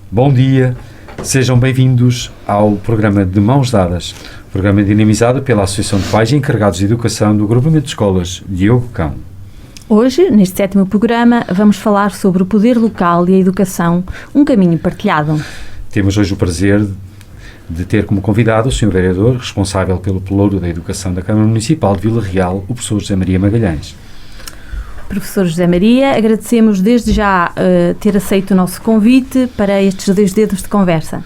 Bom dia, sejam bem-vindos ao programa de Mãos Dadas, programa dinamizado pela Associação de Pais e Encarregados de Educação do Agrupamento de Escolas Diogo Cão. Hoje, neste 7º programa, vamos falar sobre o poder local e a educação, um caminho partilhado. Temos hoje o prazer de ter como convidado o Sr. Vereador, responsável pelo Pelouro da Educação da Câmara Municipal de Vila Real, o professor José Maria Magalhães. Professor José Maria, agradecemos desde já ter aceito o nosso convite para estes 2 dedos de conversa.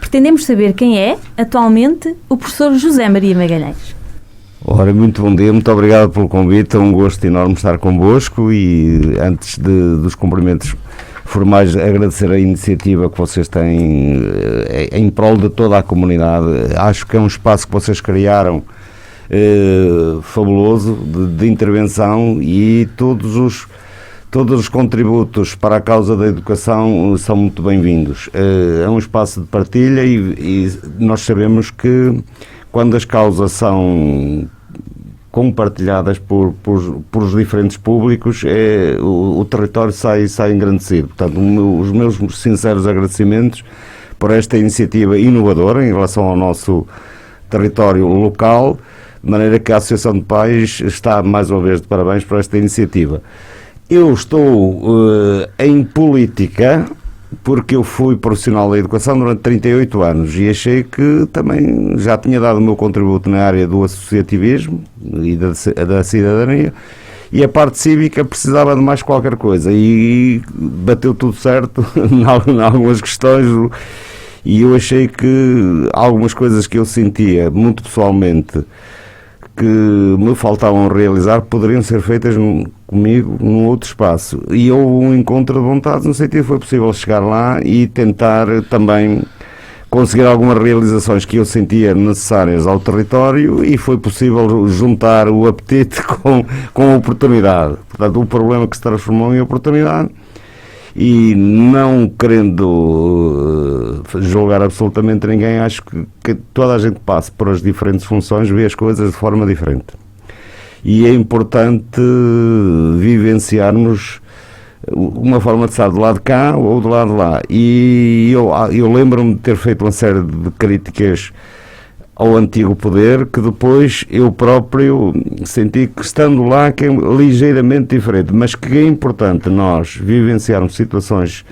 Pretendemos saber quem é, atualmente, o professor José Maria Magalhães. Ora, muito bom dia, muito obrigado pelo convite, é um gosto enorme estar convosco e antes dos cumprimentos formais agradecer a iniciativa que vocês têm em prol de toda a comunidade. Acho que é um espaço que vocês criaram fabuloso de intervenção e todos os contributos para a causa da educação são muito bem-vindos. É um espaço de partilha e nós sabemos que quando as causas são compartilhadas por os diferentes públicos, o território sai engrandecido. Portanto, os meus sinceros agradecimentos por esta iniciativa inovadora em relação ao nosso território local, de maneira que a Associação de Pais está mais uma vez de parabéns por esta iniciativa. Eu estou em política porque eu fui profissional da educação durante 38 anos e achei que também já tinha dado o meu contributo na área do associativismo e da cidadania, e a parte cívica precisava de mais qualquer coisa e bateu tudo certo em algumas questões, e eu achei que algumas coisas que eu sentia muito pessoalmente que me faltavam realizar poderiam ser feitas comigo num outro espaço, e houve um encontro de vontades no sentido que foi possível chegar lá e tentar também conseguir algumas realizações que eu sentia necessárias ao território, e foi possível juntar o apetite com a oportunidade. Portanto, o problema que se transformou em oportunidade, e não querendo julgar absolutamente ninguém, acho que toda a gente passa por as diferentes funções, vê as coisas de forma diferente. E é importante vivenciarmos uma forma de estar do lado de cá ou do lado de lá. E eu lembro-me de ter feito uma série de críticas ao antigo poder, que depois eu próprio senti que, estando lá, que é ligeiramente diferente, mas que é importante nós vivenciarmos situações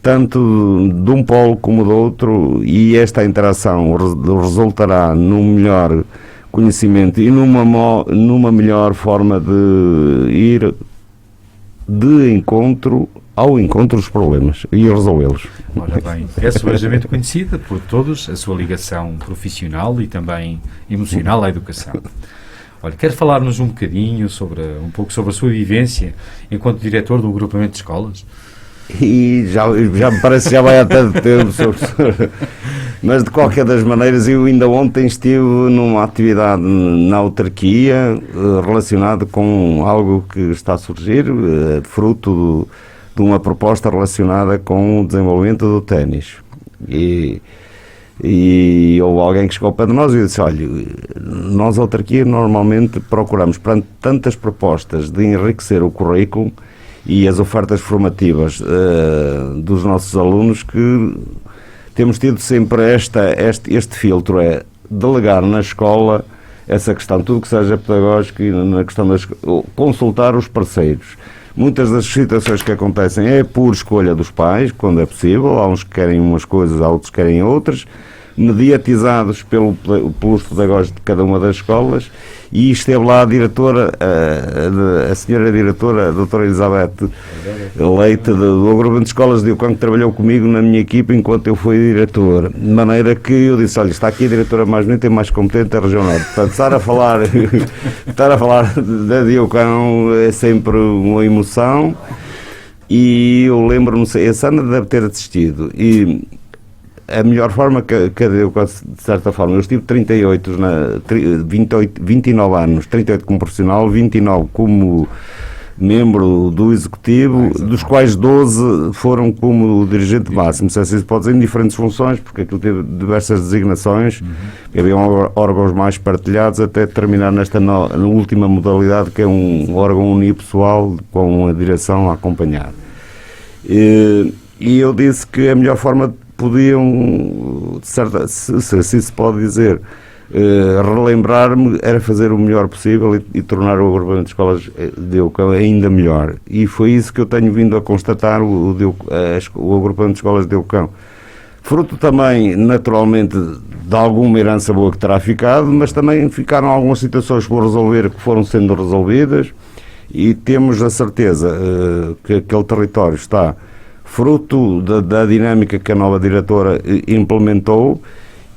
tanto de um polo como do outro, e esta interação resultará num melhor conhecimento e numa melhor forma de ir de encontro ao encontro dos problemas e resolvê-los. Ora bem, é seguramente conhecida por todos a sua ligação profissional e também emocional à educação. Olha, quer falar-nos um pouco sobre a sua vivência enquanto diretor do agrupamento de escolas? E já me parece que já vai há tanto tempo, professor. Mas de qualquer das maneiras, eu ainda ontem estive numa atividade na autarquia relacionada com algo que está a surgir, fruto de uma proposta relacionada com o desenvolvimento do ténis. E houve alguém que chegou ao pé de nós e disse: olha, nós, autarquia, normalmente procuramos, perante tantas propostas de enriquecer o currículo e as ofertas formativas dos nossos alunos, que temos tido sempre este filtro, é delegar na escola essa questão, tudo que seja pedagógico, e na questão consultar os parceiros. Muitas das situações que acontecem é por escolha dos pais, quando é possível. Há uns que querem umas coisas, há outros que querem outras, mediatizados pelos pedagógicos de cada uma das escolas. E esteve lá a diretora, a senhora diretora, a doutora Elizabeth Leite, do agrupamento de escolas de Diogo Cão, que trabalhou comigo na minha equipa enquanto eu fui diretor. De maneira que eu disse: olha, está aqui a diretora mais bonita e mais competente da região norte. Portanto, estar a falar da Diogo Cão é sempre uma emoção. E eu lembro-me, a Sandra deve ter assistido, e a melhor forma que eu, de certa forma, eu estive 29 anos, 38 como profissional, 29 como membro do Executivo, dos quais 12 foram como dirigente máximo. Se assim se pode dizer, em diferentes funções, porque aquilo teve diversas designações, havia órgãos mais partilhados, até terminar na última modalidade, que é um órgão unipessoal com a direção a acompanhar. e eu disse que a melhor forma podiam, se assim se pode dizer, relembrar-me, era fazer o melhor possível e tornar o agrupamento de escolas de Eucão ainda melhor. E foi isso que eu tenho vindo a constatar, o agrupamento de escolas de Eucão. Fruto também, naturalmente, de alguma herança boa que terá ficado, mas também ficaram algumas situações por resolver que foram sendo resolvidas, e temos a certeza que aquele território está fruto da dinâmica que a nova diretora implementou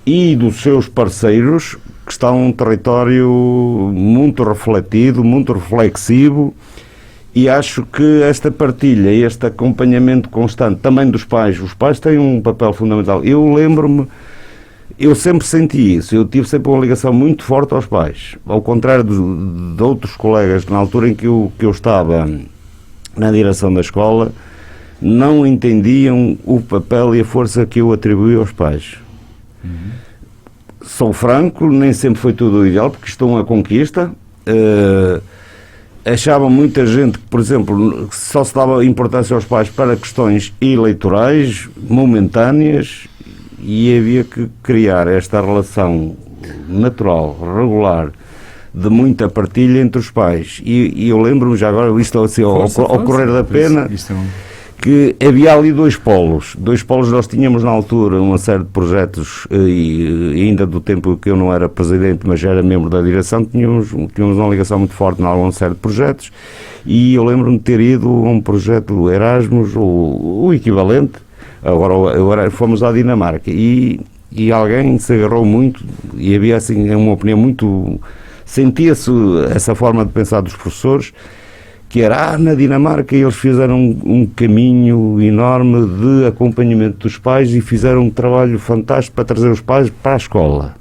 e dos seus parceiros, que está um território muito refletido, muito reflexivo, e acho que esta partilha e este acompanhamento constante também dos pais, os pais têm um papel fundamental. Eu lembro-me, eu sempre senti isso, eu tive sempre uma ligação muito forte aos pais, ao contrário de outros colegas, na altura em que eu estava na direção da escola, não entendiam o papel e a força que eu atribuí aos pais. Sou franco, nem sempre foi tudo ideal, porque isto é uma conquista. Achava muita gente que, por exemplo, só se dava importância aos pais para questões eleitorais, momentâneas, e havia que criar esta relação natural, regular, de muita partilha entre os pais. E eu lembro-me já agora, isto assim, ao correr da pena, que havia ali dois polos. Nós tínhamos na altura uma série de projetos, e ainda do tempo que eu não era presidente, mas era membro da direção, tínhamos uma ligação muito forte em alguma série de projetos, e eu lembro-me de ter ido a um projeto Erasmus, o equivalente, agora fomos à Dinamarca, e alguém se agarrou muito, e havia assim uma opinião muito... Sentia-se essa forma de pensar dos professores, que era, na Dinamarca eles fizeram um caminho enorme de acompanhamento dos pais e fizeram um trabalho fantástico para trazer os pais para a escola.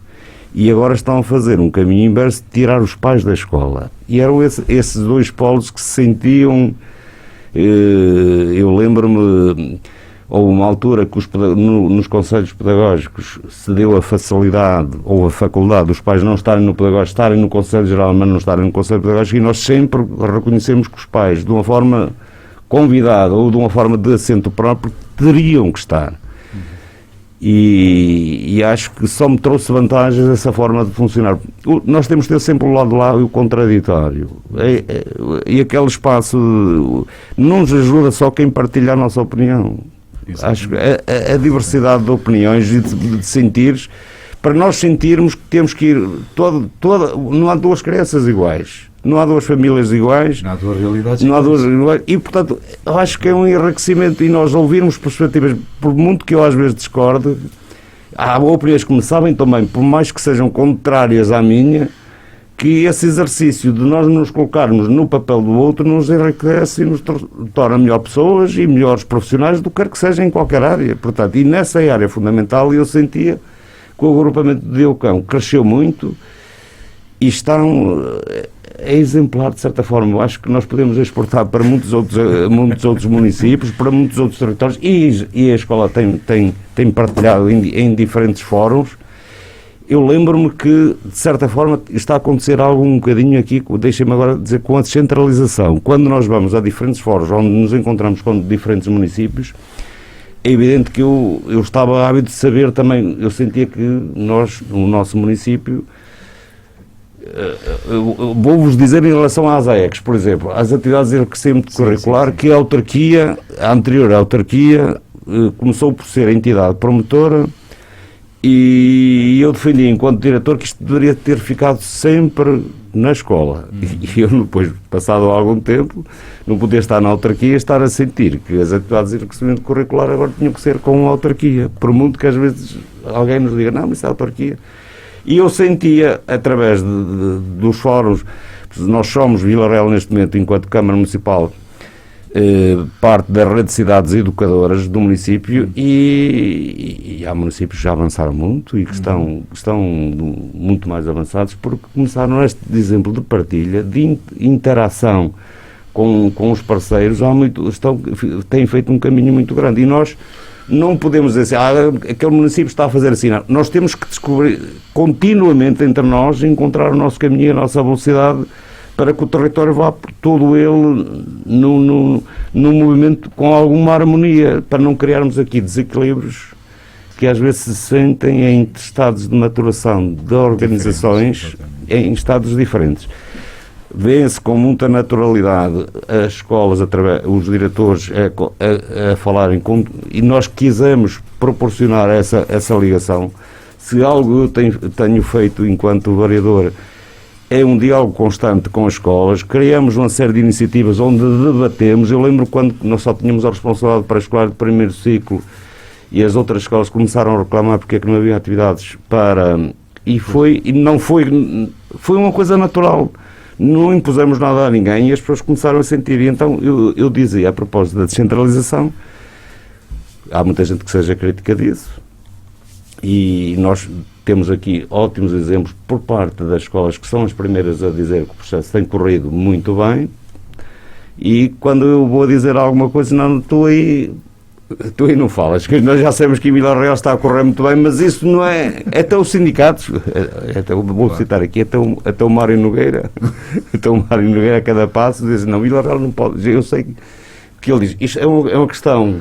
E agora estão a fazer um caminho inverso de tirar os pais da escola. E eram esses dois polos que se sentiam... Eu lembro-me, houve uma altura que nos conselhos pedagógicos se deu a facilidade ou a faculdade dos pais não estarem no pedagógico, estarem no Conselho Geral, mas não estarem no Conselho Pedagógico, e nós sempre reconhecemos que os pais, de uma forma convidada ou de uma forma de assento próprio, teriam que estar. E acho que só me trouxe vantagens essa forma de funcionar. Nós temos de ter sempre o lado de lá e o contraditório. E aquele espaço não nos ajuda só quem partilha a nossa opinião. Acho que a diversidade de opiniões e de sentires, para nós sentirmos que temos que ir não há duas crianças iguais, não há duas famílias iguais, não há duas realidades iguais, e portanto eu acho que é um enriquecimento, e nós ouvirmos perspectivas, por muito que eu às vezes discorde, há opiniões que me sabem também, por mais que sejam contrárias à minha, que esse exercício de nós nos colocarmos no papel do outro nos enriquece e nos torna melhores pessoas e melhores profissionais do que quer que seja em qualquer área. Portanto, e nessa área fundamental eu sentia que o agrupamento de Eucão cresceu muito e é exemplar de certa forma. Eu acho que nós podemos exportar para muitos outros municípios, para muitos outros territórios, e a escola tem partilhado em diferentes fóruns. Eu lembro-me que, de certa forma, está a acontecer algo um bocadinho aqui, deixem-me agora dizer, com a descentralização. Quando nós vamos a diferentes fóruns, onde nos encontramos com diferentes municípios, é evidente que eu estava ávido de saber também, eu sentia que nós, no nosso município, vou-vos dizer em relação às AECs, por exemplo, às atividades de enriquecimento curricular, que a anterior autarquia começou por ser a entidade promotora, e eu defendi, enquanto diretor, que isto deveria ter ficado sempre na escola. E eu, depois, passado algum tempo, não podia estar na autarquia e estar a sentir que as atividades de enriquecimento curricular agora tinham que ser com a autarquia. Por muito que às vezes alguém nos diga, não, isso é a autarquia. E eu sentia, através dos fóruns, nós somos, Vila Real neste momento, enquanto Câmara Municipal, parte da rede de cidades educadoras do município, e há municípios que já avançaram muito e que estão muito mais avançados, porque começaram este exemplo de partilha, de interação com os parceiros, têm feito um caminho muito grande, e nós não podemos dizer assim, aquele município está a fazer assim, não. Nós temos que descobrir continuamente entre nós, encontrar o nosso caminho e a nossa velocidade para que o território vá por todo ele num movimento com alguma harmonia, para não criarmos aqui desequilíbrios que às vezes se sentem em estados de maturação de organizações em estados diferentes. Vê-se com muita naturalidade as escolas, os diretores a falarem e nós quisemos proporcionar essa ligação. Se algo eu tenho feito enquanto vereador é um diálogo constante com as escolas, criamos uma série de iniciativas onde debatemos. Eu lembro quando nós só tínhamos a responsabilidade pré-escolar de primeiro ciclo e as outras escolas começaram a reclamar porque é que não havia atividades foi uma coisa natural. Não impusemos nada a ninguém e as pessoas começaram a sentir. E então eu dizia, a propósito da descentralização, há muita gente que seja crítica disso, e nós temos aqui ótimos exemplos por parte das escolas que são as primeiras a dizer que o processo tem corrido muito bem, e quando eu vou dizer alguma coisa, não, tu aí não falas, que nós já sabemos que em Vila Real está a correr muito bem, mas isso não é... Até os sindicatos, vou citar aqui, até o Mário Nogueira, a cada passo, diz, não, Vila Real não pode... Eu sei que ele diz, isto é uma questão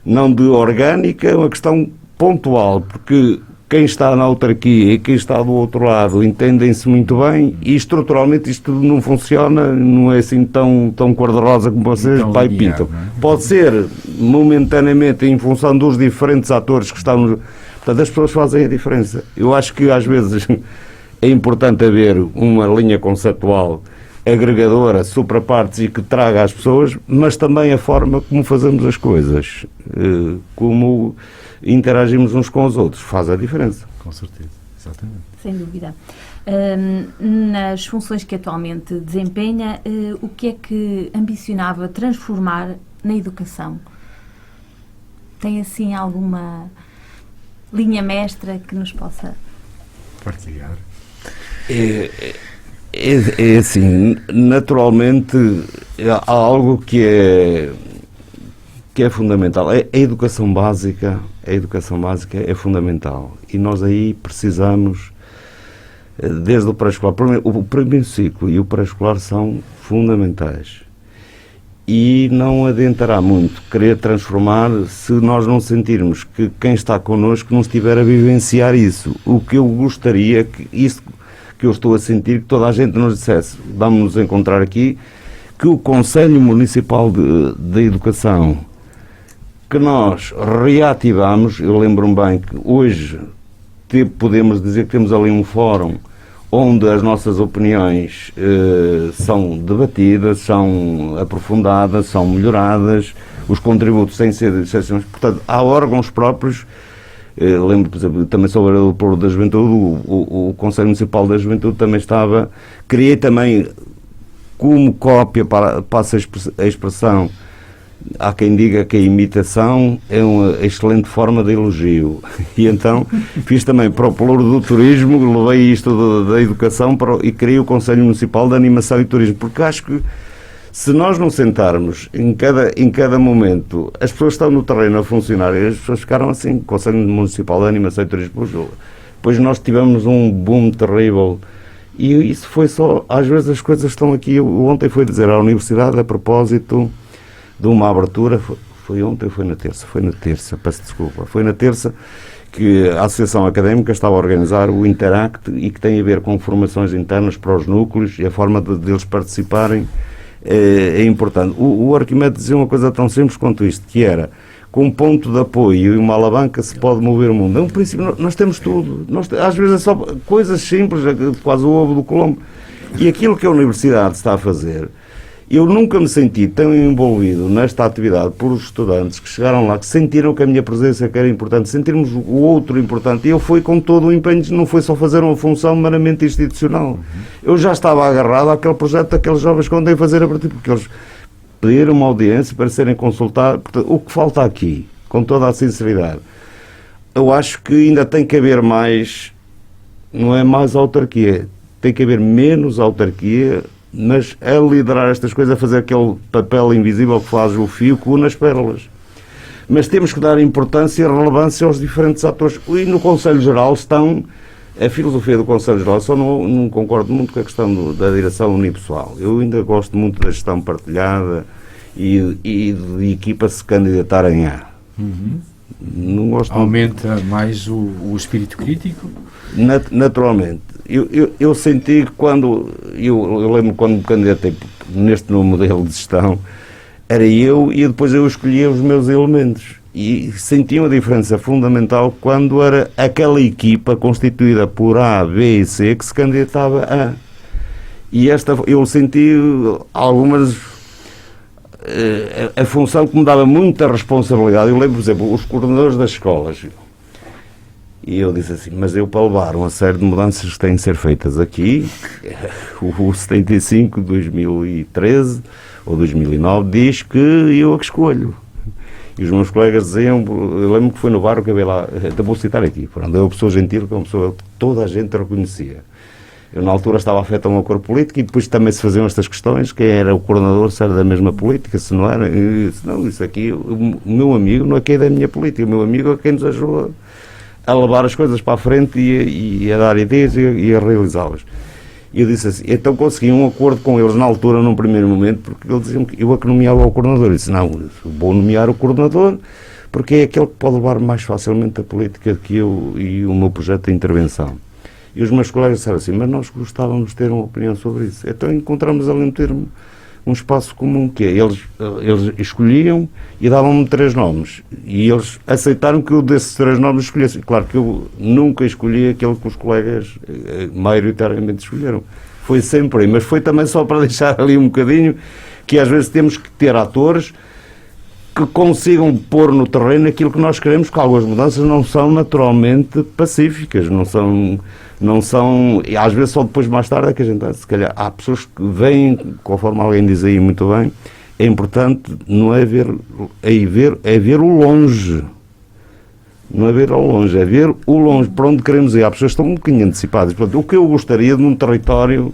não de orgânica, é uma questão pontual, porque quem está na autarquia e quem está do outro lado entendem-se muito bem e estruturalmente isto não funciona, não é assim tão cor-de-rosa como vocês palpitam. Pode ser momentaneamente em função dos diferentes atores que estão... Portanto, as pessoas fazem a diferença. Eu acho que às vezes é importante haver uma linha conceptual agregadora, suprapartes e que traga às pessoas, mas também a forma como fazemos as coisas, como interagimos uns com os outros, faz a diferença. Com certeza, exatamente. Sem dúvida. Nas funções que atualmente desempenha, o que é que ambicionava transformar na educação? Tem assim alguma linha mestra que nos possa partilhar? É assim, naturalmente há algo que é fundamental. A educação básica é fundamental e nós aí precisamos, desde o pré-escolar, o primeiro ciclo e o pré-escolar são fundamentais e não adiantará muito querer transformar se nós não sentirmos que quem está connosco não estiver a vivenciar isso. O que eu gostaria, isso que eu estou a sentir, que toda a gente nos dissesse, vamos nos encontrar aqui, que o Conselho Municipal de Educação que nós reativamos, eu lembro-me bem que hoje podemos dizer que temos ali um fórum onde as nossas opiniões são debatidas, são aprofundadas, são melhoradas, os contributos têm sido excepcionais. Portanto, há órgãos próprios. Lembro, por exemplo, também sobre o Polo da Juventude, o Conselho Municipal da Juventude também estava, criei também como cópia, passa a expressão, há quem diga que a imitação é uma excelente forma de elogio, e então fiz também para o Pelouro do Turismo, levei isto da educação e criei o Conselho Municipal de Animação e Turismo, porque acho que se nós não sentarmos em cada momento, as pessoas estão no terreno a funcionar e as pessoas ficaram assim, Conselho Municipal de Animação e Turismo, depois nós tivemos um boom terrível e isso foi só, às vezes as coisas estão aqui. Eu ontem fui dizer à Universidade a propósito de uma abertura, foi ontem ou foi na terça? Foi na terça, peço desculpa, foi na terça que a Associação Académica estava a organizar o Interact e que tem a ver com formações internas para os núcleos e a forma deles participarem é importante. O Arquimedes dizia uma coisa tão simples quanto isto, que era, com um ponto de apoio e uma alavanca se pode mover o mundo. É um princípio, nós temos tudo. Às vezes é só coisas simples, quase o ovo do Colombo. E aquilo que a Universidade está a fazer, eu nunca me senti tão envolvido nesta atividade por os estudantes que chegaram lá, que sentiram que a minha presença que era importante, sentirmos o outro importante. E eu fui com todo o empenho, não foi só fazer uma função meramente institucional. Eu já estava agarrado àquele projeto daqueles jovens que ontem fazer a partir, porque eles pediram uma audiência para serem consultados. Portanto, o que falta aqui, com toda a sinceridade, eu acho que ainda tem que haver mais, não é mais autarquia, tem que haver menos autarquia, mas a liderar estas coisas, a fazer aquele papel invisível que faz o fio que une as pérolas. Mas temos que dar importância e relevância aos diferentes atores. E no Conselho Geral estão a filosofia do Conselho Geral, só não concordo muito com a questão da direção unipessoal. Eu ainda gosto muito da gestão partilhada e de equipas se candidatarem a. Não gosto Aumenta muito. Mais o espírito crítico? Naturalmente. Eu senti que eu lembro quando me candidatei neste novo modelo de gestão, era eu e depois eu escolhia os meus elementos. E senti uma diferença fundamental quando era aquela equipa constituída por A, B e C que se candidatava a. E eu senti algumas... a função que me dava muita responsabilidade. Eu lembro, por exemplo, os coordenadores das escolas. E eu disse assim, mas eu para levar uma série de mudanças que têm de ser feitas aqui, o 75 de 2013 ou 2009 diz que eu a que escolho. E os meus colegas diziam, eu lembro que foi no bar que eu vi lá, então vou citar aqui, pronto, é uma pessoa gentil, que é uma pessoa que toda a gente reconhecia. Eu na altura estava afeto a uma cor política e depois também se faziam estas questões, quem era o coordenador, se era da mesma política, se não era. E eu disse, não, isso aqui, o meu amigo não é quem é da minha política, o meu amigo é quem nos ajuda a levar as coisas para a frente e a dar ideias e a realizá-las. E eu disse assim, então consegui um acordo com eles na altura, num primeiro momento, porque eles diziam que eu é que nomeava o coordenador. Eu disse, não, vou nomear o coordenador, porque é aquele que pode levar mais facilmente a política que eu e o meu projeto de intervenção. E os meus colegas disseram assim, mas nós gostávamos de ter uma opinião sobre isso. Então encontramos ali um termo, um espaço comum, que é, eles escolhiam e davam-me 3 nomes. E eles aceitaram que eu desses 3 nomes escolhesse. Claro que eu nunca escolhi aquele que os colegas maioritariamente escolheram. Foi sempre aí, mas foi também só para deixar ali um bocadinho que às vezes temos que ter atores que consigam pôr no terreno aquilo que nós queremos, porque algumas mudanças não são naturalmente pacíficas, não são, e às vezes só depois mais tarde é que a gente, se calhar, há pessoas que vêm, conforme alguém diz aí muito bem, é importante, não é ver o longe, não é ver ao longe, é ver o longe, para onde queremos ir. Há pessoas que estão um bocadinho antecipadas. Portanto, o que eu gostaria de um território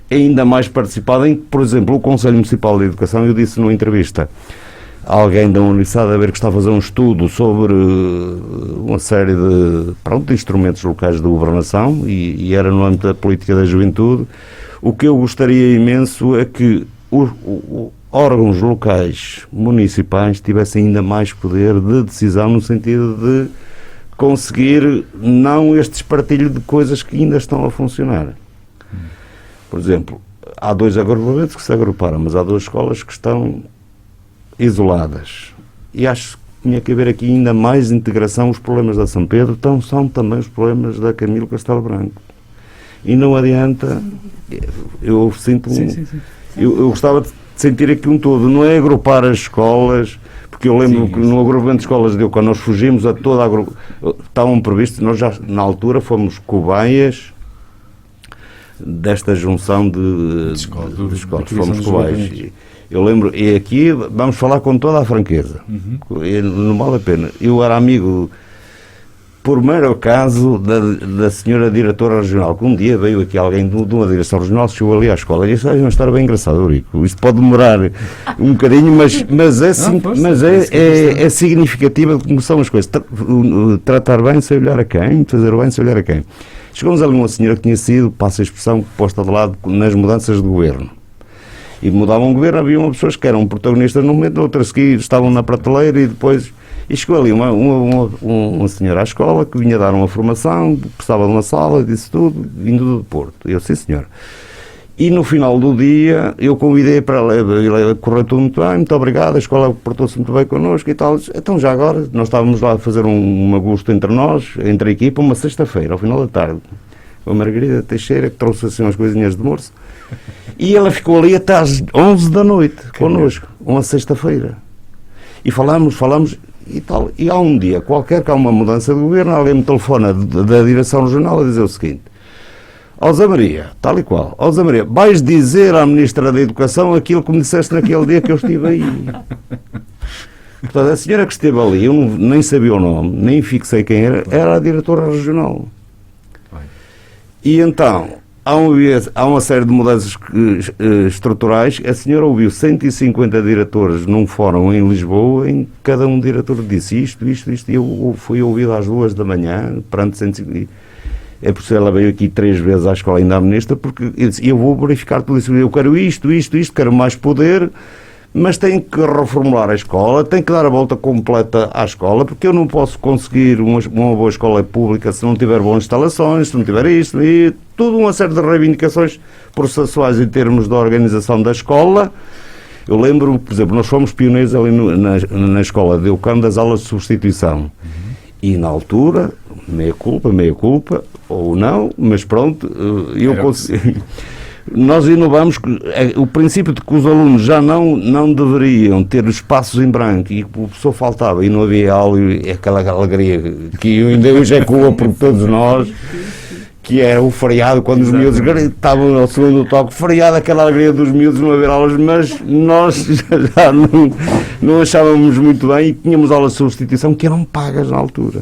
ainda mais participado em, por exemplo, o Conselho Municipal de Educação, eu disse numa entrevista, alguém da Universidade a ver que está a fazer um estudo sobre uma série de instrumentos locais de governação e era no âmbito da política da juventude. O que eu gostaria imenso é que os órgãos locais municipais tivessem ainda mais poder de decisão no sentido de conseguir não este espartilho de coisas que ainda estão a funcionar. Por exemplo, há 2 agrupamentos que se agruparam, mas há 2 escolas que estão isoladas. E acho que tinha que haver aqui ainda mais integração. Os problemas da São Pedro são também os problemas da Camilo Castelo Branco. E não adianta, eu sinto eu gostava de sentir aqui um todo, não é agrupar as escolas, porque eu lembro que no agrupamento de escolas de quando nós fugimos a toda a estavam previstos, nós já na altura fomos cobaias desta junção de escolas, fomos cobaias. Eu lembro, e aqui vamos falar com toda a franqueza, não vale a pena. Eu era amigo, por mero acaso, da senhora diretora regional, que um dia veio aqui alguém de uma direção regional, chegou ali à escola, e isso é uma história bem engraçada, Eurico. Isto pode demorar um bocadinho, mas é significativa de como são as coisas. Tratar bem sem olhar a quem, fazer bem sem olhar a quem. Chegou-nos ali uma senhora que tinha sido, passa a expressão, posta de lado nas mudanças de governo. E mudavam o governo, havia pessoas que eram protagonistas num momento, outras que estavam na prateleira e depois... E chegou ali uma senhora à escola que vinha dar uma formação, precisava de uma sala, disse tudo, vindo do Porto. Eu, sim senhor. E no final do dia, eu convidei para ela, correu tudo muito bem, muito obrigado, a escola portou-se muito bem connosco e tal. Então já agora, nós estávamos lá a fazer um agosto entre nós, entre a equipa, uma sexta-feira, ao final da tarde. A Margarida Teixeira, que trouxe assim umas coisinhas de morso. E ela ficou ali até às 11 da noite, connosco, uma sexta-feira. E falamos e tal. E há um dia qualquer que há uma mudança de governo, alguém me telefona da direção regional a dizer o seguinte: ó Zé Maria, tal e qual, ó Zé Maria, vais dizer à Ministra da Educação aquilo que me disseste naquele dia que eu estive aí. Portanto, a senhora que esteve ali, eu nem sabia o nome, nem fixei quem era a diretora regional. E então, há uma série de mudanças estruturais. A senhora ouviu 150 diretores num fórum em Lisboa, em que cada diretor disse isto, e eu fui ouvido às 2 da manhã, perante 150. É por isso ela veio aqui 3 vezes à escola, ainda a ministra, porque eu disse, eu vou verificar tudo isso, eu quero isto, quero mais poder, mas tenho que reformular a escola, tenho que dar a volta completa à escola, porque eu não posso conseguir uma boa escola pública se não tiver boas instalações, se não tiver isto, e tudo uma série de reivindicações processuais em termos da organização da escola. Eu lembro, por exemplo, nós fomos pioneiros ali na escola de Eucano das aulas de substituição. E na altura, meia culpa, ou não, mas pronto, nós inovamos o princípio de que os alunos já não deveriam ter espaços em branco e o professor faltava e não havia aula, e aquela alegria que ainda hoje ecoa por todos nós, que era o feriado, quando os miúdos estavam ao segundo toque, feriado, aquela alegria dos miúdos não haver aulas, mas nós já não achávamos muito bem e tínhamos aulas de substituição que eram pagas na altura.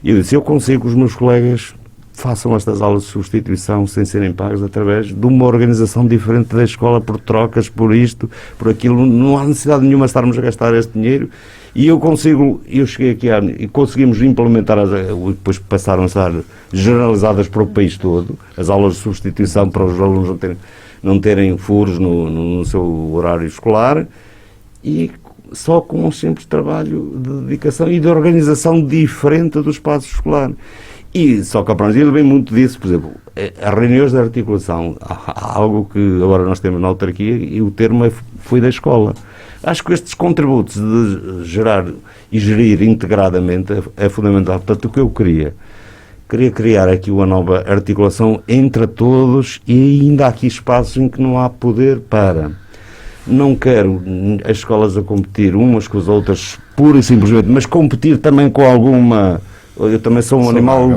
E eu disse, eu consigo que os meus colegas façam estas aulas de substituição sem serem pagos através de uma organização diferente da escola, por trocas, por isto, por aquilo, não há necessidade nenhuma de estarmos a gastar este dinheiro. E eu cheguei aqui e conseguimos implementar, depois passaram a estar generalizadas para o país todo, as aulas de substituição para os alunos não terem furos no seu horário escolar, e só com um simples trabalho de dedicação e de organização diferente do espaço escolar. E só que ele vem muito disso, por exemplo, as reuniões de articulação, algo que agora nós temos na autarquia, e o termo foi da escola. Acho que estes contributos de gerar e gerir integradamente é fundamental. Portanto, o que eu queria criar aqui uma nova articulação entre todos, e ainda há aqui espaços em que não há poder para. Não quero as escolas a competir umas com as outras, pura e simplesmente, mas competir também com alguma... Eu também sou um animal.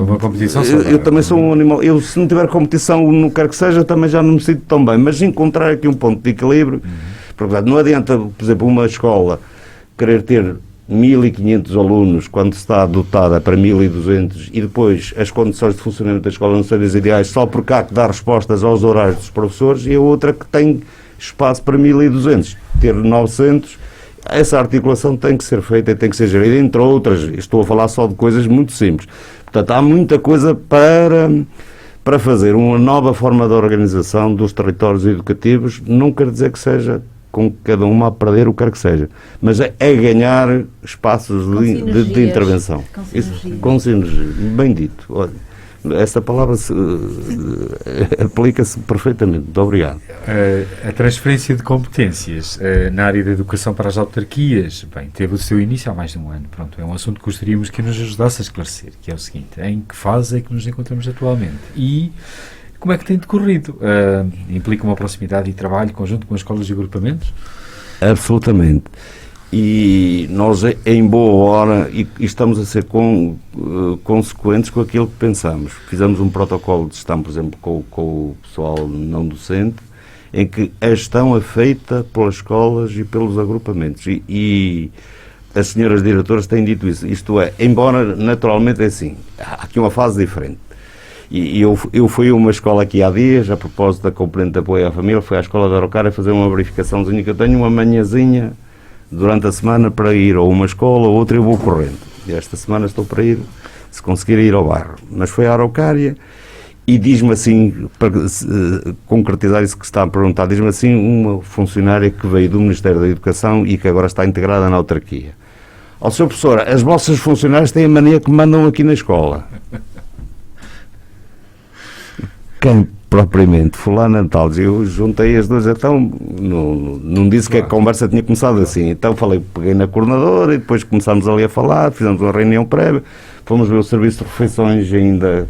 Eu também sou um animal. Eu, se não tiver competição, não quero que seja, também já não me sinto tão bem. Mas encontrar aqui um ponto de equilíbrio. Porque não adianta, por exemplo, uma escola querer ter 1.500 alunos quando está dotada para 1.200 e depois as condições de funcionamento da escola não serem as ideais só porque há que dar respostas aos horários dos professores, e a outra que tem espaço para 1.200. Ter 900. Essa articulação tem que ser feita e tem que ser gerida, entre outras. Estou a falar só de coisas muito simples. Portanto, há muita coisa para fazer. Uma nova forma de organização dos territórios educativos. Não quer dizer que seja com cada uma a perder o que quer que seja, mas é ganhar espaços de intervenção. Com sinergia. Bem dito. Olha, esta palavra aplica-se perfeitamente. Muito obrigado. A transferência de competências na área da educação para as autarquias, bem, teve o seu início há mais de um ano. Pronto, é um assunto que gostaríamos que nos ajudasse a esclarecer, que é o seguinte: em que fase é que nos encontramos atualmente? E como é que tem decorrido? Implica uma proximidade e trabalho conjunto com as escolas e agrupamentos? Absolutamente. E nós, em boa hora, e estamos a ser consequentes com aquilo que pensamos. Fizemos um protocolo de gestão, por exemplo, com o pessoal não docente, em que a gestão é feita pelas escolas e pelos agrupamentos. E as senhoras diretoras têm dito isso. Isto é, embora naturalmente é assim, há aqui uma fase diferente. E eu fui a uma escola aqui há dias, a propósito da componente de apoio à família, fui à escola da Araucária fazer uma verificaçãozinha, que eu tenho uma manhãzinha durante a semana para ir a uma escola ou outra, eu vou correndo. E esta semana estou para ir, se conseguir, ir ao bairro. Mas foi à Araucária e diz-me assim, para concretizar isso que está a perguntar, diz-me assim uma funcionária que veio do Ministério da Educação e que agora está integrada na autarquia. Ó, Sr. Professor, as vossas funcionárias têm a mania que mandam aqui na escola. Quem propriamente, fulano de tal, eu juntei as duas, então não disse que a conversa tinha começado assim, então peguei na coordenadora e depois começámos ali a falar, fizemos uma reunião prévia, fomos ver o serviço de refeições ainda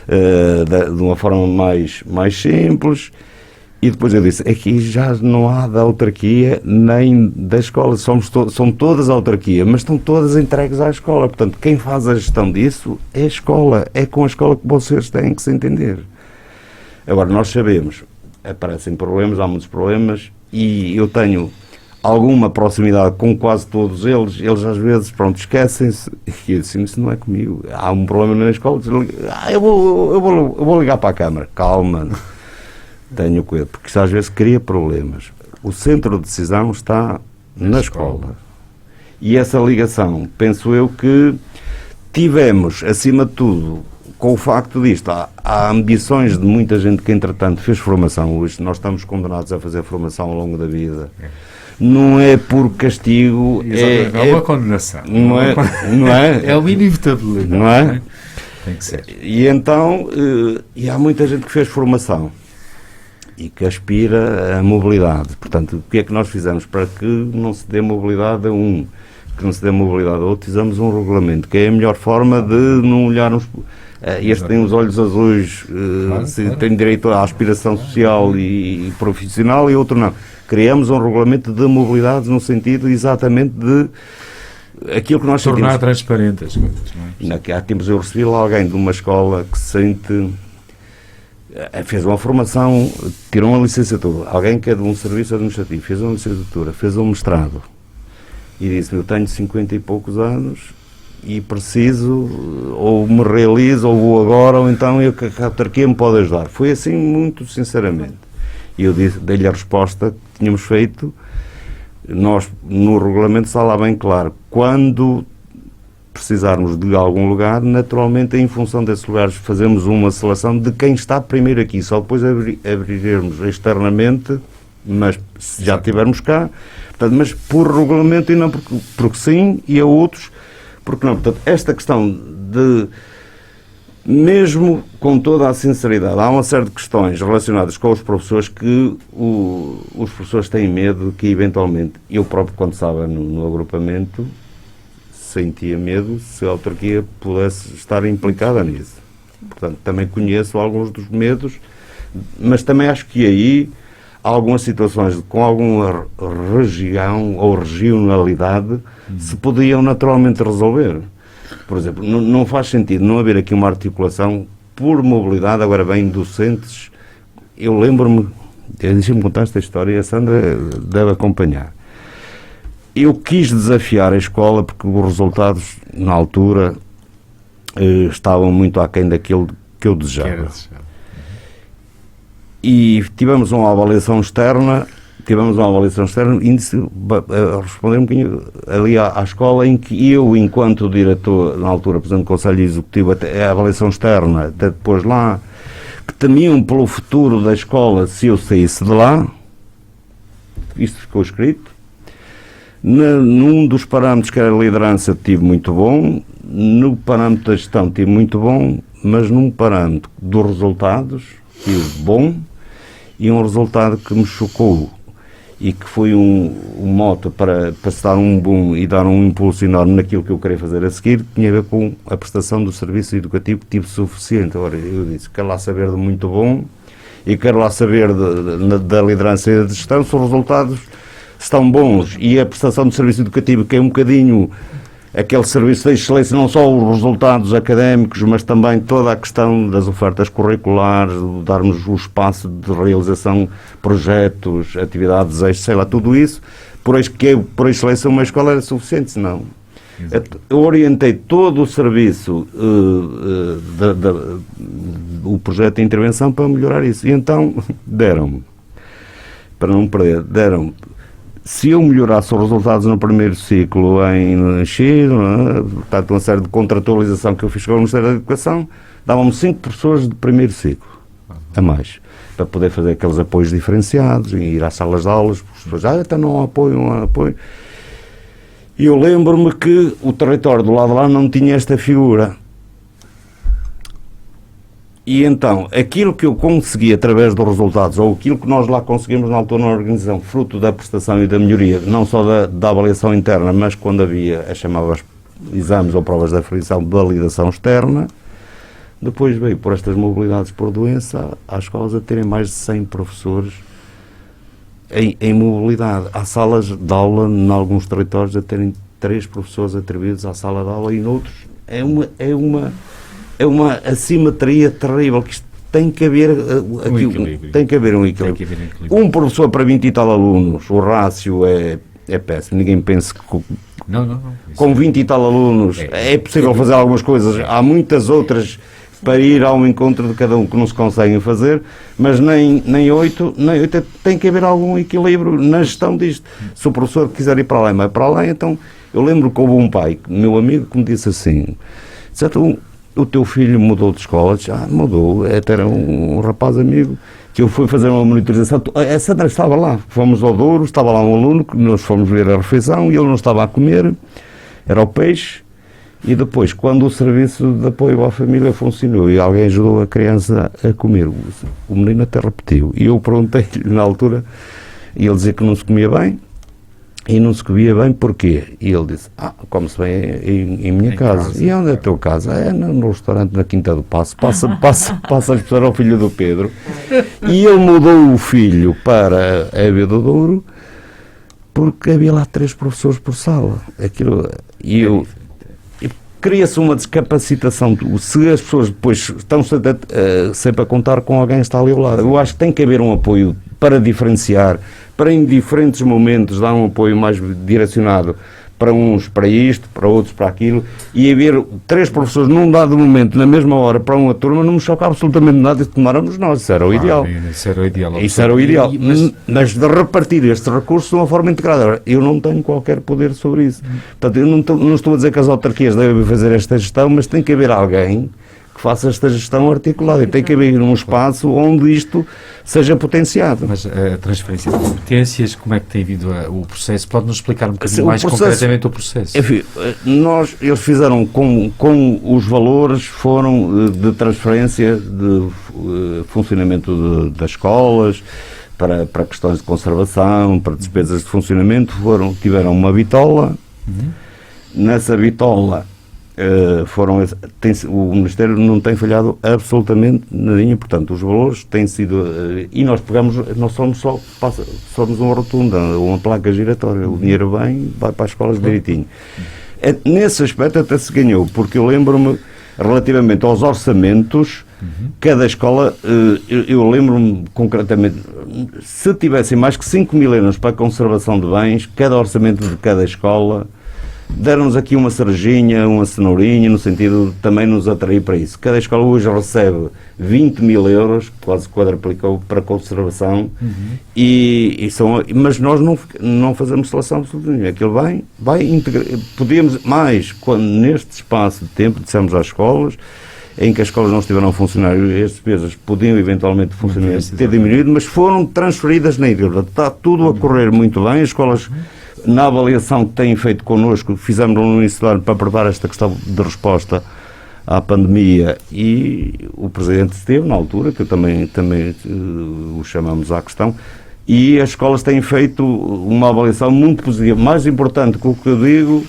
de uma forma mais simples, e depois eu disse, aqui já não há da autarquia nem da escola, são todas a autarquia, mas estão todas entregues à escola, portanto quem faz a gestão disso é a escola, é com a escola que vocês têm que se entender. Agora, nós sabemos, aparecem problemas, há muitos problemas, e eu tenho alguma proximidade com quase todos eles às vezes, pronto, esquecem-se, e eu disse, isso não é comigo, há um problema na escola, eu vou ligar para a Câmara, calma, tenho cuidado, porque isso às vezes cria problemas. O centro de decisão está na escola. E essa ligação, penso eu que tivemos, acima de tudo, com o facto disto, há ambições de muita gente que, entretanto, fez formação. Hoje nós estamos condenados a fazer formação ao longo da vida. Não é por castigo, é uma condenação. Não é? É uma inevitabilidade. Não é? Tem que ser. E então, e há muita gente que fez formação e que aspira à mobilidade. Portanto, o que é que nós fizemos para que não se dê mobilidade a um, que não se dê mobilidade a outro? Fizemos um regulamento, que é a melhor forma de não olharmos. Este tem os olhos azuis, tem direito à aspiração social e profissional, e outro não. Criamos um regulamento de mobilidade no sentido exatamente de aquilo que nós tornar sentimos. Transparente as coisas, não é? Há tempos eu recebi lá alguém de uma escola que sente, fez uma formação, tirou uma licenciatura, alguém que é de um serviço administrativo, fez uma licenciatura, fez um mestrado e disse-me: eu tenho 50 e poucos anos e preciso, ou me realizo, ou vou agora, ou então a autarquia me pode ajudar. Foi assim, muito sinceramente. E eu dei-lhe a resposta que tínhamos feito. Nós, no regulamento, está lá bem claro: quando precisarmos de algum lugar, naturalmente, em função desses lugares, fazemos uma seleção de quem está primeiro aqui. Só depois abriremos externamente, mas se já estivermos cá, portanto, mas por regulamento e não porque sim, e a outros porque não. Portanto, esta questão de, mesmo com toda a sinceridade, há uma série de questões relacionadas com os professores que os professores têm medo que, eventualmente, eu próprio, quando estava no agrupamento, sentia medo se a autarquia pudesse estar implicada nisso. Portanto, também conheço alguns dos medos, mas também acho que aí há algumas situações com alguma região ou regionalidade se podiam naturalmente resolver. Por exemplo, não faz sentido não haver aqui uma articulação por mobilidade. Agora bem, docentes, eu lembro-me, deixa-me contar esta história e a Sandra deve acompanhar. Eu quis desafiar a escola porque os resultados, na altura, estavam muito aquém daquilo que eu desejava. E tivemos uma avaliação externa, e responder um bocadinho ali à escola, em que eu, enquanto diretor, na altura, presidente do Conselho Executivo, a avaliação externa, até depois lá, que temiam pelo futuro da escola se eu saísse de lá, isto ficou escrito. Num dos parâmetros, que era a liderança, tive muito bom, no parâmetro da gestão tive muito bom, mas num parâmetro dos resultados tive bom, e um resultado que me chocou e que foi um mote para se dar um boom e dar um impulso enorme naquilo que eu queria fazer a seguir, que tinha a ver com a prestação do serviço educativo que tive suficiente. Agora, eu disse, quero lá saber de muito bom e quero lá saber da liderança e da gestão, se os resultados estão bons e a prestação de serviço educativo, que é um bocadinho aquele serviço de excelência, não só os resultados académicos, mas também toda a questão das ofertas curriculares, darmos o espaço de realização, projetos, atividades extras, sei lá, tudo isso, por excelência uma escola era suficiente, senão. Eu orientei todo o serviço, o projeto de intervenção para melhorar isso. E então deram-me, para não perder, deram-me. Se eu melhorasse os resultados no primeiro ciclo em X, portanto, uma série de contratualização que eu fiz com o Ministério da Educação, davam-me 5 professores de primeiro ciclo, a mais, para poder fazer aqueles apoios diferenciados, e ir às salas de aulas, os professores, então não há apoio. E eu lembro-me que o território do lado de lá não tinha esta figura. E então, aquilo que eu consegui através dos resultados, ou aquilo que nós lá conseguimos na altura na organização, fruto da prestação e da melhoria, não só da avaliação interna, mas quando havia as chamadas exames ou provas de aferição de validação externa, depois veio por estas mobilidades por doença, às escolas a terem mais de 100 professores em mobilidade. Há salas de aula, em alguns territórios, a terem 3 professores atribuídos à sala de aula, e noutros é uma assimetria terrível, que isto tem que haver tem que haver um equilíbrio. Um professor para 20 e tal alunos, o rácio é péssimo. Ninguém pensa que com 20 e tal alunos é possível fazer algumas coisas. Há muitas outras para ir ao encontro de cada um que não se conseguem fazer, mas nem 8, tem que haver algum equilíbrio na gestão disto. Se o professor quiser ir para além, vai para além. Então, eu lembro que houve um pai, meu amigo, que me disse assim, certo, o teu filho mudou de escola? Disse, mudou, até era um rapaz amigo, que eu fui fazer uma monitorização, a Sandra estava lá, fomos ao Douro, estava lá um aluno, que nós fomos ver a refeição, e ele não estava a comer, era o peixe, e depois, quando o serviço de apoio à família funcionou, e alguém ajudou a criança a comer, o menino até repetiu, e eu perguntei-lhe na altura, e ele dizia que não se comia bem, e não se comia bem porquê? E ele disse, come-se bem em minha casa. E onde é a tua casa? No restaurante na Quinta do Passo. Passa a expressar ao filho do Pedro. E ele mudou o filho para a Évia do Douro porque havia lá 3 professores por sala. Cria-se uma descapacitação. Se as pessoas depois estão sempre a contar com alguém que está ali ao lado. Eu acho que tem que haver um apoio para diferenciar, para em diferentes momentos dar um apoio mais direcionado para uns para isto, para outros para aquilo, e haver 3 professores num dado momento, na mesma hora, para uma turma, não me choca absolutamente nada e tomáramos nós, isso era o ideal. Isso era o ideal. Isso era o ideal. Mas de repartir estes recursos de uma forma integrada. Eu não tenho qualquer poder sobre isso. Portanto, eu não estou a dizer que as autarquias devem fazer esta gestão, mas tem que haver alguém que faça esta gestão articulada e tem que haver um espaço onde isto seja potenciado. Mas a transferência de competências, como é que tem vindo o processo? Pode-nos explicar um bocadinho mais concretamente o processo? Enfim, eles fizeram com os valores, foram de transferência de funcionamento das escolas, para questões de conservação, para despesas de funcionamento, tiveram uma bitola, nessa bitola o Ministério não tem falhado absolutamente nadinha, portanto os valores têm sido e nós somos uma rotunda, uma placa giratória, o dinheiro vai para as escolas direitinho. Nesse aspecto até se ganhou, porque eu lembro-me relativamente aos orçamentos, cada escola, eu lembro-me concretamente, se tivessem mais que 5.000 euros para a conservação de bens, cada orçamento de cada escola deram-nos aqui uma cerejinha, uma cenourinha, no sentido de também nos atrair para isso. Cada escola hoje recebe 20.000 euros, quase quadruplicou, para conservação, mas nós não fazemos seleção absoluta nenhuma. Aquilo vai integrar. Podíamos, neste espaço de tempo, dissemos às escolas, em que as escolas não estiveram a funcionar, as despesas podiam eventualmente funcionar, ter diminuído, mas foram transferidas na íntegra. Está tudo a correr muito bem, as escolas, na avaliação que têm feito connosco, fizemos no início do ano para preparar esta questão de resposta à pandemia, e o Presidente esteve na altura, que eu também o chamamos à questão, e as escolas têm feito uma avaliação muito positiva. Mais importante que o que eu digo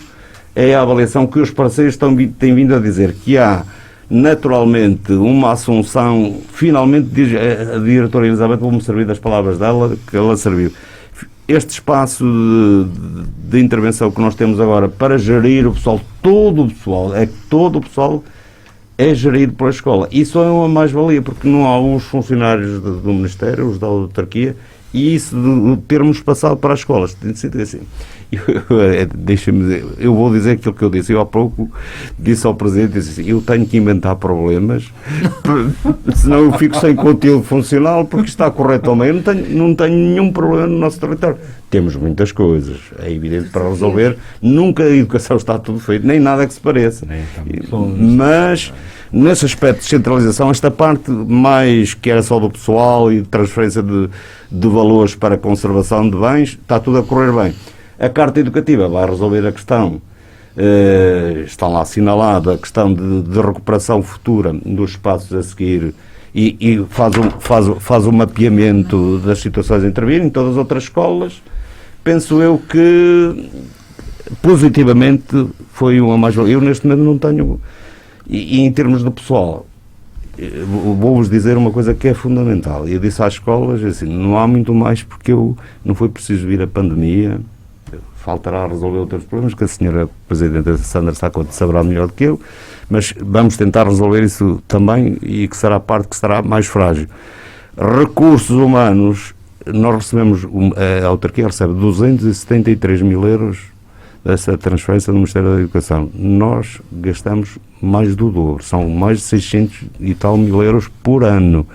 é a avaliação que os parceiros têm vindo a dizer, que há naturalmente uma assunção, finalmente a diretora Elizabeth, vou-me servir das palavras dela, que ela serviu. Este espaço de intervenção que nós temos agora para gerir o pessoal, todo o pessoal é gerido pela escola. Isso é uma mais-valia, porque não há os funcionários do Ministério, os da autarquia, e isso de termos passado para as escolas. Tem sido assim. Deixa-me dizer, eu vou dizer aquilo que eu disse. Eu há pouco disse ao Presidente, disse assim, eu tenho que inventar problemas, senão eu fico sem conteúdo funcional, porque está correto ao meio. Não tenho nenhum problema no nosso território. Temos muitas coisas, é evidente, para resolver. Nunca a educação está tudo feito, nem nada que se pareça. Mas, nesse aspecto de centralização, esta parte mais que era só do pessoal e de transferência de valores para a conservação de bens, está tudo a correr bem. A Carta Educativa vai resolver a questão, está lá assinalada a questão de recuperação futura dos espaços a seguir e faz um mapeamento das situações a intervir em todas as outras escolas. Penso eu que positivamente foi uma mais-valia. Eu neste momento não tenho, e em termos de pessoal, vou-vos dizer uma coisa que é fundamental. Eu disse às escolas, assim, não há muito mais, porque não foi preciso vir a pandemia, faltará resolver outros problemas que a senhora Presidente Sandra Sá saberá melhor do que eu, mas vamos tentar resolver isso também, e que será a parte que estará mais frágil. Recursos humanos, nós recebemos, a autarquia recebe 273 mil euros dessa transferência do Ministério da Educação. Nós gastamos mais do dobro, são mais de 600 e tal mil euros por ano.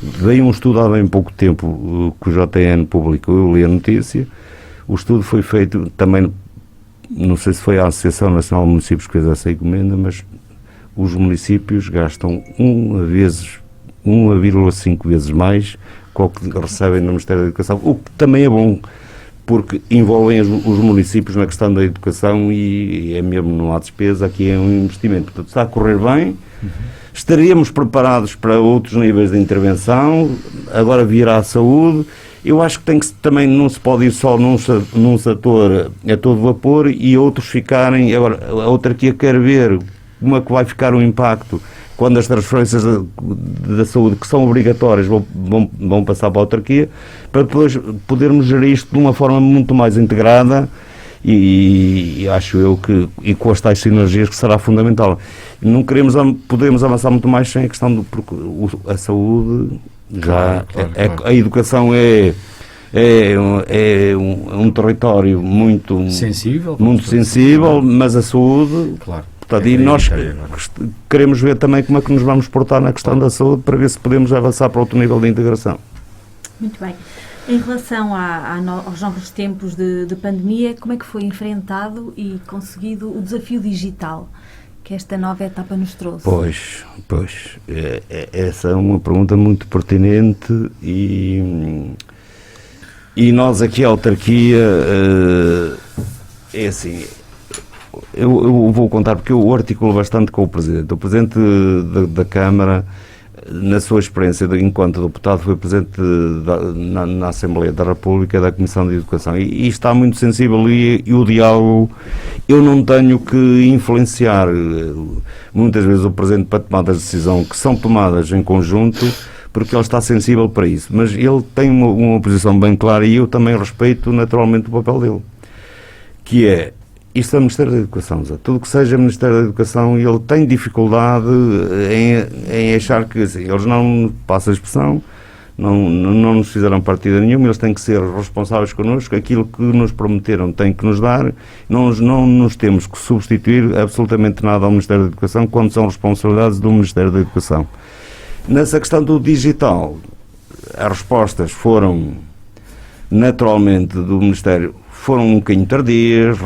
Veio um estudo há bem pouco tempo que o JN publicou, eu li a notícia. O estudo foi feito também, não sei se foi a Associação Nacional de Municípios que fez essa encomenda, mas os municípios gastam 1,5 vezes mais com o que recebem no Ministério da Educação, o que também é bom, porque envolvem os municípios na questão da educação e é mesmo, não há despesa, aqui é um investimento. Portanto, está a correr bem, estaríamos preparados para outros níveis de intervenção, agora virá a saúde. Eu acho que também não se pode ir só num setor a todo vapor e outros ficarem. Agora, a autarquia quer ver como é que vai ficar o impacto quando as transferências da saúde, que são obrigatórias, vão passar para a autarquia, para depois podermos gerir isto de uma forma muito mais integrada e acho eu que, e com as tais sinergias, que será fundamental. Não podemos avançar muito mais sem a questão porque a saúde já, claro. A educação é um território muito sensível, mas a saúde, claro. Portanto, e nós queremos ver também como é que nos vamos portar na questão da saúde para ver se podemos avançar para outro nível de integração. Muito bem. Em relação aos novos tempos de pandemia, como é que foi enfrentado e conseguido o desafio digital que esta nova etapa nos trouxe? Pois, essa é uma pergunta muito pertinente e nós aqui, a autarquia, é assim, eu vou contar porque eu articulo bastante com o Presidente. O Presidente da Câmara, na sua experiência enquanto deputado, foi Presidente na Assembleia da República da Comissão de Educação e está muito sensível e o diálogo, eu não tenho que influenciar muitas vezes o Presidente para tomadas de decisão que são tomadas em conjunto, porque ele está sensível para isso, mas ele tem uma posição bem clara e eu também respeito naturalmente o papel dele, que é isto é o Ministério da Educação, tudo que seja Ministério da Educação, ele tem dificuldade em achar que, assim, eles não, passa a expressão, não nos fizeram partida nenhuma, eles têm que ser responsáveis connosco, aquilo que nos prometeram têm que nos dar, nós não nos temos que substituir absolutamente nada ao Ministério da Educação quando são responsabilidades do Ministério da Educação. Nessa questão do digital, as respostas foram, naturalmente, do Ministério, foram um bocadinho tardias,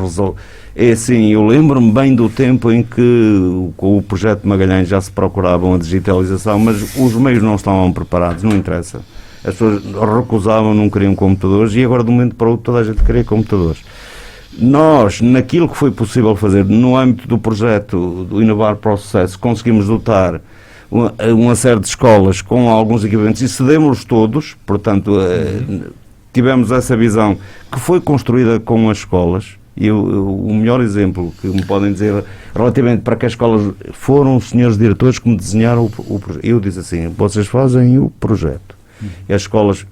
é assim, eu lembro-me bem do tempo em que com o projeto de Magalhães já se procuravam a digitalização, mas os meios não estavam preparados, não interessa. As pessoas recusavam, não queriam computadores e agora de um momento para o outro toda a gente queria computadores. Nós, naquilo que foi possível fazer, no âmbito do projeto do Inovar para o Sucesso, conseguimos dotar uma série de escolas com alguns equipamentos e cedemos todos, portanto, tivemos essa visão que foi construída com as escolas e o melhor exemplo que me podem dizer relativamente para que as escolas foram os senhores diretores que me desenharam o projeto. Eu disse assim, vocês fazem o projeto. E as escolas,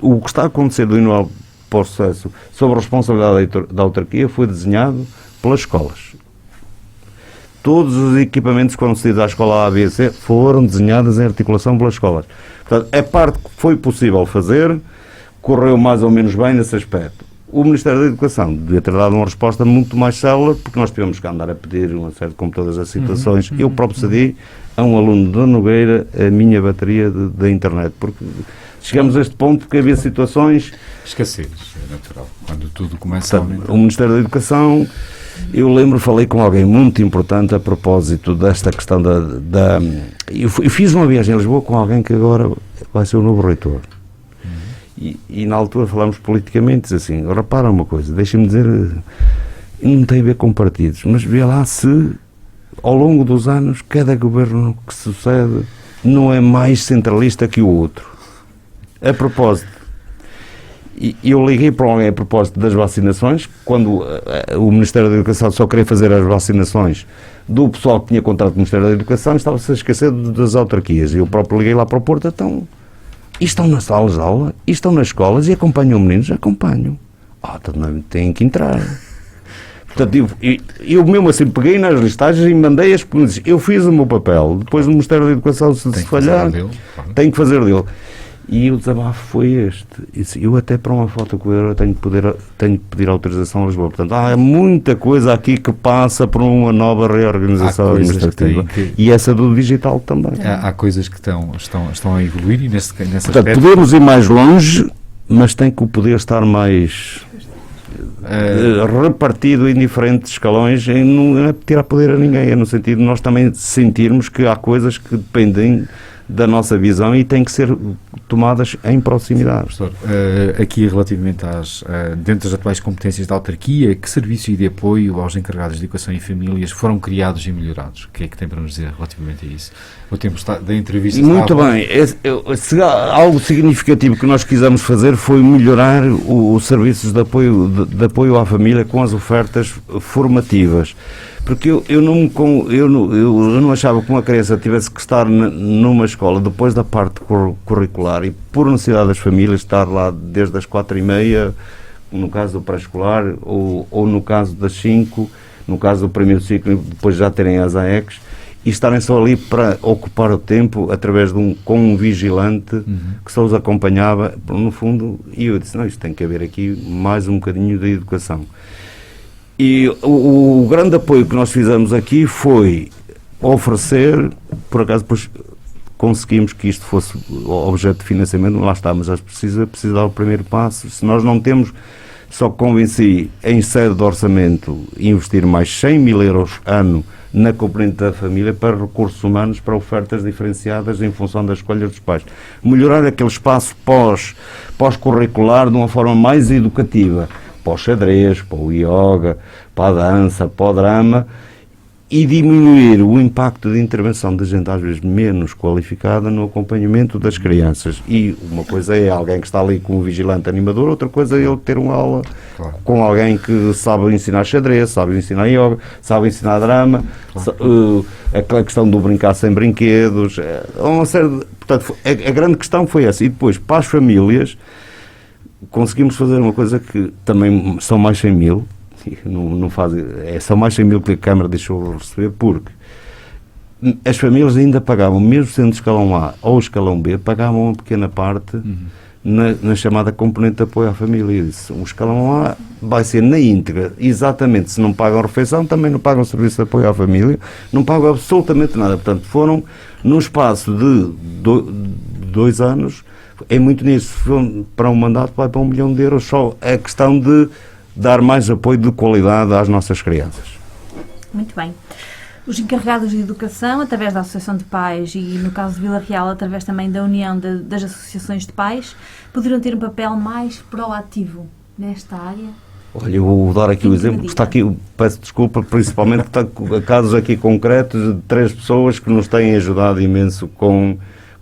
o que está a acontecer do Inovar para o Sucesso sob a responsabilidade da autarquia foi desenhado pelas escolas. Todos os equipamentos que foram cedidos à escola A, B e C foram desenhados em articulação pelas escolas. Portanto, a parte que foi possível fazer correu mais ou menos bem nesse aspecto. O Ministério da Educação devia ter dado uma resposta muito mais célere, porque nós tivemos que andar a pedir uma série de computadores a situações. Eu próprio cedi a um aluno da Nogueira a minha bateria da internet, porque chegamos a este ponto porque havia situações... Escassez, é natural, quando tudo começa a aumentar. O Ministério da Educação, eu falei com alguém muito importante a propósito desta questão eu fiz uma viagem a Lisboa com alguém que agora vai ser o novo reitor. E na altura falámos politicamente, assim, repara uma coisa, deixem-me dizer, não tem a ver com partidos, mas vê lá se, ao longo dos anos, cada governo que sucede não é mais centralista que o outro. A propósito, e eu liguei para alguém a propósito das vacinações, quando o Ministério da Educação só queria fazer as vacinações do pessoal que tinha contrato com o Ministério da Educação, estava-se a esquecer das autarquias, e eu próprio liguei lá para o Porto, então... E estão nas salas de aula, e estão nas escolas, e acompanham meninos, acompanham. Também têm que entrar. Portanto, eu mesmo assim peguei nas listagens e mandei-as, porque eu fiz o meu papel. Depois o Ministério da Educação, se falhar, tem que fazer dele. E o desabafo foi este. Eu até para uma foto com ele tenho que pedir autorização a Lisboa. Portanto, há muita coisa aqui que passa por uma nova reorganização administrativa. E essa do digital também. Há coisas que estão a evoluir e nesse portanto, aspecto... podemos ir mais longe, mas tem que o poder estar mais repartido em diferentes escalões, e não é tirar poder a ninguém, é no sentido de nós também sentirmos que há coisas que dependem da nossa visão e têm que ser tomadas em proximidade. Professor, aqui relativamente dentro das atuais competências da autarquia, que serviços de apoio aos encarregados de educação e famílias foram criados e melhorados? O que é que tem para nos dizer relativamente a isso? O tempo da entrevista muito bem. Se há algo significativo que nós quisemos fazer foi melhorar os serviços de apoio à família com as ofertas formativas. Porque eu não achava que uma criança tivesse que estar numa escola depois da parte curricular e, por necessidade das famílias, estar lá desde as 4h30, no caso do pré-escolar, ou no caso das 5, no caso do primeiro ciclo, depois já terem as AECs, e estarem só ali para ocupar o tempo através com um vigilante que só os acompanhava, no fundo, e eu disse, não, isto tem que haver aqui mais um bocadinho de educação. E o grande apoio que nós fizemos aqui foi oferecer, por acaso depois conseguimos que isto fosse objeto de financiamento, lá está, mas precisa dar o primeiro passo. Se nós não temos, só convenci em sede de orçamento investir mais 100 mil euros ano na componente da família para recursos humanos, para ofertas diferenciadas em função das escolhas dos pais. Melhorar aquele espaço pós-curricular de uma forma mais educativa, para o xadrez, para o yoga, para a dança, para o drama, e diminuir o impacto de intervenção de gente às vezes menos qualificada no acompanhamento das crianças. E uma coisa é alguém que está ali com um vigilante animador, outra coisa é ele ter uma aula com alguém que sabe ensinar xadrez, sabe ensinar yoga, sabe ensinar drama, aquela questão do brincar sem brinquedos, uma série de, portanto, a grande questão foi essa. E depois, para as famílias, conseguimos fazer uma coisa que também são mais 100 mil, são mais 100 mil que a Câmara deixou receber, porque as famílias ainda pagavam, mesmo sendo escalão A ou escalão B, pagavam uma pequena parte na chamada componente de apoio à família. O escalão A vai ser na íntegra, exatamente, se não pagam refeição, também não pagam serviço de apoio à família, não pagam absolutamente nada. Portanto, foram, num espaço de 2 anos, é muito nisso, para um mandato vai para 1 milhão de euros, só a questão de dar mais apoio de qualidade às nossas crianças. Muito bem. Os encarregados de educação, através da Associação de Pais e, no caso de Vila Real, através também da União das Associações de Pais, poderiam ter um papel mais proativo nesta área? Olha, eu vou dar aqui o exemplo, que está aqui, peço desculpa, principalmente que está casos aqui concretos de 3 pessoas que nos têm ajudado imenso com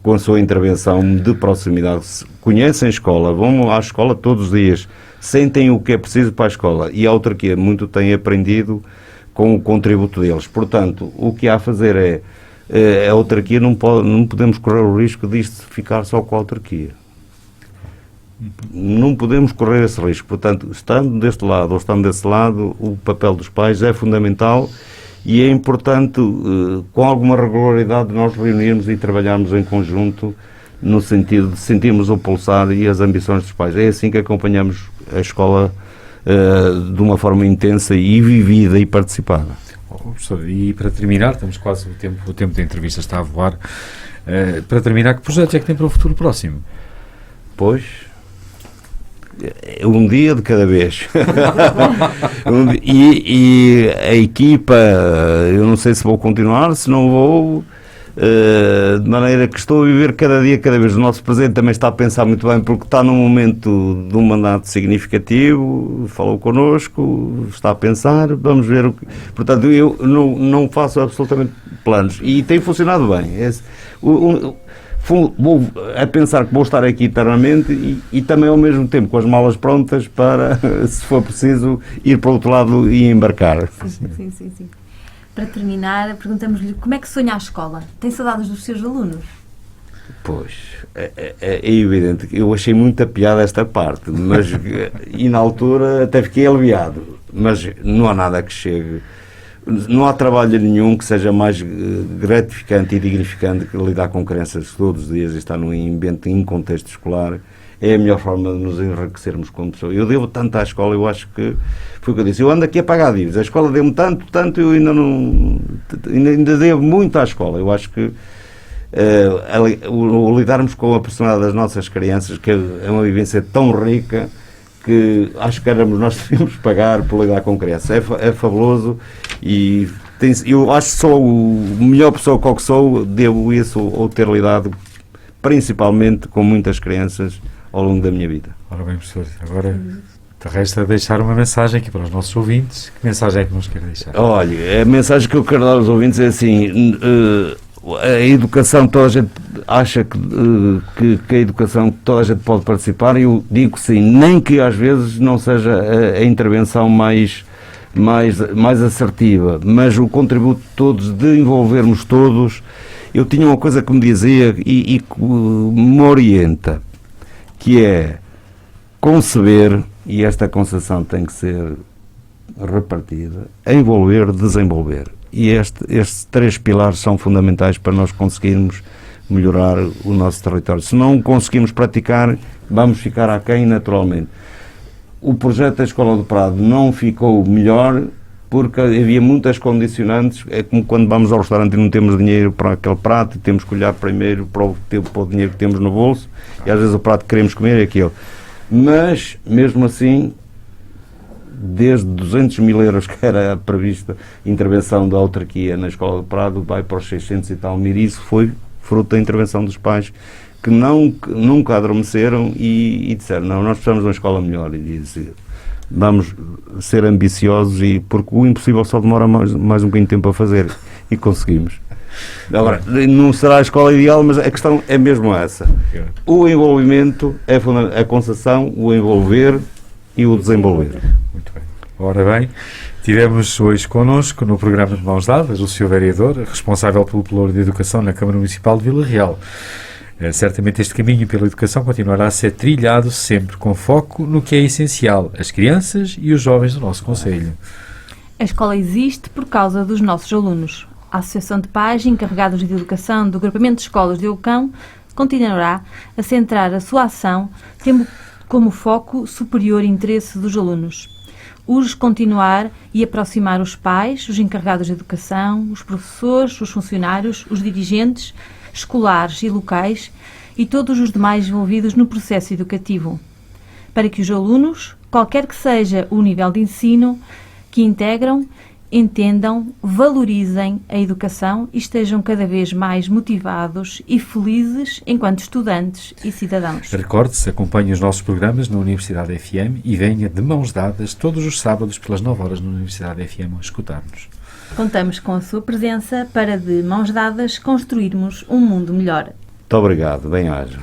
a sua intervenção de proximidade. Conhecem a escola, vão à escola todos os dias, sentem o que é preciso para a escola, e a autarquia muito tem aprendido com o contributo deles. Portanto, o que há a fazer a autarquia não podemos correr o risco disto ficar só com a autarquia. Não podemos correr esse risco. Portanto, estando deste lado ou estando desse lado, o papel dos pais é fundamental. E é importante, com alguma regularidade, nós reunirmos e trabalharmos em conjunto no sentido de sentirmos o pulsar e as ambições dos pais. É assim que acompanhamos a escola de uma forma intensa e vivida e participada. Professor, e para terminar, estamos quase, o tempo da entrevista está a voar. Para terminar, que projetos é que tem para o futuro próximo? Pois, um dia de cada vez. E a equipa, eu não sei se vou continuar, se não vou, de maneira que estou a viver cada dia cada vez. O nosso Presidente também está a pensar muito bem, porque está num momento de um mandato significativo, falou connosco, está a pensar, vamos ver o que... Portanto, eu não faço absolutamente planos, e tem funcionado bem. Vou a pensar que vou estar aqui eternamente e também ao mesmo tempo com as malas prontas para, se for preciso, ir para o outro lado e embarcar. Sim. Para terminar, perguntamos-lhe como é que sonha a escola? Tem saudades dos seus alunos? Pois, é evidente que eu achei muita piada esta parte, mas e na altura até fiquei aliviado, mas não há nada que chegue. Não há trabalho nenhum que seja mais gratificante e dignificante que lidar com crianças todos os dias e estar num ambiente em contexto escolar. É a melhor forma de nos enriquecermos como pessoa. Eu devo tanto à escola, eu acho que foi o que eu disse. Eu ando aqui a pagar dívidas. A escola deu-me tanto, eu ainda devo muito à escola. Eu acho que o lidarmos com a personalidade das nossas crianças, que é uma vivência tão rica, que acho que nós devíamos pagar por lidar com crianças. É fabuloso e eu acho que sou a melhor pessoa que sou, devo isso ou ter lidado principalmente com muitas crianças ao longo da minha vida. Ora bem, professor, agora te resta deixar uma mensagem aqui para os nossos ouvintes. Que mensagem é que nos quer deixar? Olha, a mensagem que eu quero dar aos ouvintes é assim, a educação, toda a gente acha que a educação toda a gente pode participar, e eu digo sim, nem que às vezes não seja a intervenção mais assertiva, mas o contributo de todos, de envolvermos todos. Eu tinha uma coisa que me dizia e que me orienta, que é conceber, e esta concepção tem que ser repartida, envolver, desenvolver. E estes 3 pilares são fundamentais para nós conseguirmos melhorar o nosso território. Se não conseguimos praticar, vamos ficar aquém naturalmente. O projeto da Escola do Prado não ficou melhor porque havia muitas condicionantes. É como quando vamos ao restaurante e não temos dinheiro para aquele prato, e temos que olhar primeiro para o dinheiro que temos no bolso, e às vezes o prato que queremos comer é aquele. Mas, mesmo assim, desde 200 mil euros que era a prevista intervenção da autarquia na Escola do Prado, vai para os 600 e tal mil. Isso foi fruto da intervenção dos pais, que nunca adormeceram e disseram, não, nós precisamos de uma escola melhor, e disse, vamos ser ambiciosos, porque o impossível só demora mais um bocadinho de tempo a fazer, e conseguimos. Agora, não será a escola ideal, mas a questão é mesmo essa. O envolvimento é a concessão, o envolver e o desenvolver. Muito bem. Ora bem, tivemos hoje connosco no programa de Mãos Dadas o Sr. Vereador, responsável pelo Pelouro de Educação na Câmara Municipal de Vila Real. Certamente este caminho pela educação continuará a ser trilhado sempre com foco no que é essencial, as crianças e os jovens do nosso concelho. A escola existe por causa dos nossos alunos. A Associação de Pais encarregados de educação do Agrupamento de Escolas de Ocão continuará a centrar a sua ação tendo como foco superior interesse dos alunos. Urge continuar e aproximar os pais, os encarregados de educação, os professores, os funcionários, os dirigentes escolares e locais e todos os demais envolvidos no processo educativo, para que os alunos, qualquer que seja o nível de ensino que integram, entendam, valorizem a educação e estejam cada vez mais motivados e felizes enquanto estudantes e cidadãos. Recorde-se, acompanhe os nossos programas na Universidade FM e venha de mãos dadas todos os sábados pelas 9 horas na Universidade FM a escutar-nos. Contamos com a sua presença para, de mãos dadas, construirmos um mundo melhor. Muito obrigado, bem-aja.